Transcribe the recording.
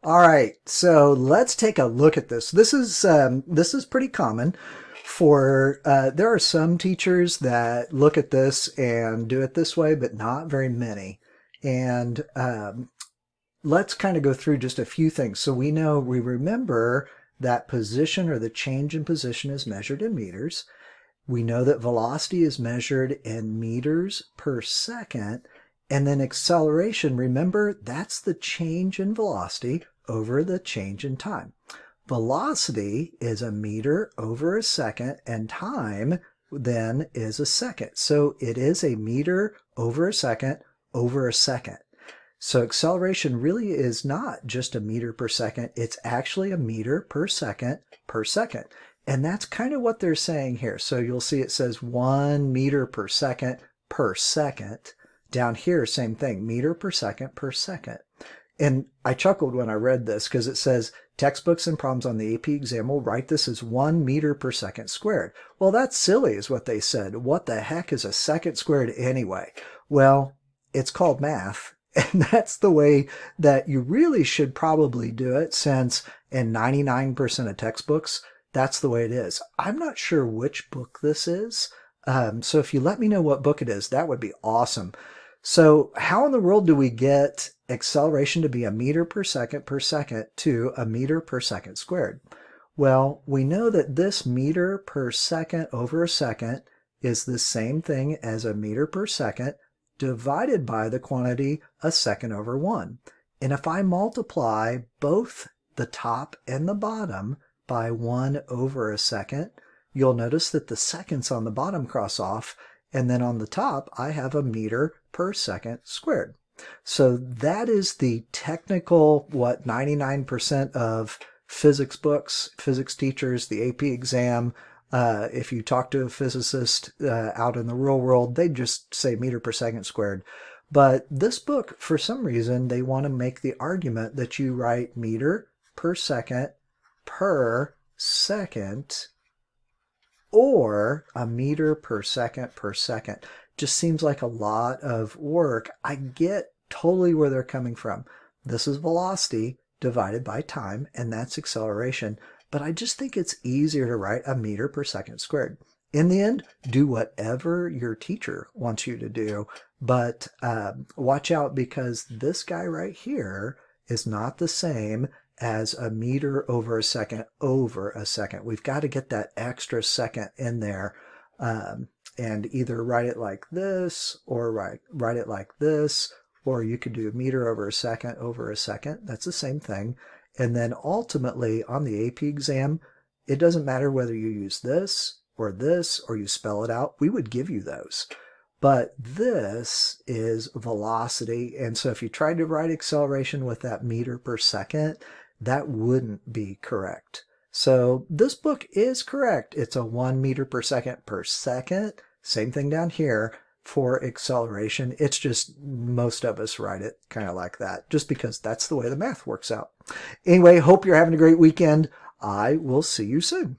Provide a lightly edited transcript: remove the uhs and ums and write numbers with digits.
All right, so let's take a look at this. This is pretty common for there are some teachers that look at this and do it this way, but not very many. And let's kind of go through just a few things. So we remember that position or the change in position is measured in meters. We know that velocity is measured in meters per second. And then acceleration, remember, that's the change in velocity over the change in time. Velocity is a meter over a second, and time then is a second. So it is a meter over a second over a second. So acceleration really is not just a meter per second. It's actually a meter per second per second. And that's kind of what they're saying here. So you'll see it says 1 meter per second per second. Down here, same thing, meter per second per second. And I chuckled when I read this because it says textbooks and problems on the AP exam will write this as 1 meter per second squared. Well, that's silly is what they said. What the heck is a second squared anyway? Well, it's called math. And that's the way that you really should probably do it, since in 99% of textbooks, that's the way it is. I'm not sure which book this is. So if you let me know what book it is, that would be awesome. So how in the world do we get acceleration to be a meter per second to a meter per second squared? Well, we know that this meter per second over a second is the same thing as a meter per second divided by the quantity a second over 1. And if I multiply both the top and the bottom by 1 over a second, you'll notice that the seconds on the bottom cross off, and then on the top I have a meter per second squared. So that is the technical, 99% of physics books, physics teachers, the AP exam, if you talk to a physicist out in the real world, they just say meter per second squared. But this book, for some reason, they want to make the argument that you write meter per second or a meter per second per second. Just seems like a lot of work. I get totally where they're coming from. This is velocity divided by time, and that's acceleration. But I just think it's easier to write a meter per second squared. In the end, do whatever your teacher wants you to do, but watch out, because this guy right here is not the same as a meter over a second over a second. We've got to get that extra second in there, and either write it like this or write it like this, or you could do a meter over a second over a second. That's the same thing. And then ultimately on the AP exam, it doesn't matter whether you use this or you spell it out. We would give you those. But this is velocity. And so if you tried to write acceleration with that meter per second, that wouldn't be correct. So this book is correct. It's a 1 meter per second per second. Same thing down here for acceleration. It's just most of us write it kind of like that, just because that's the way the math works out. Anyway, hope you're having a great weekend. I will see you soon.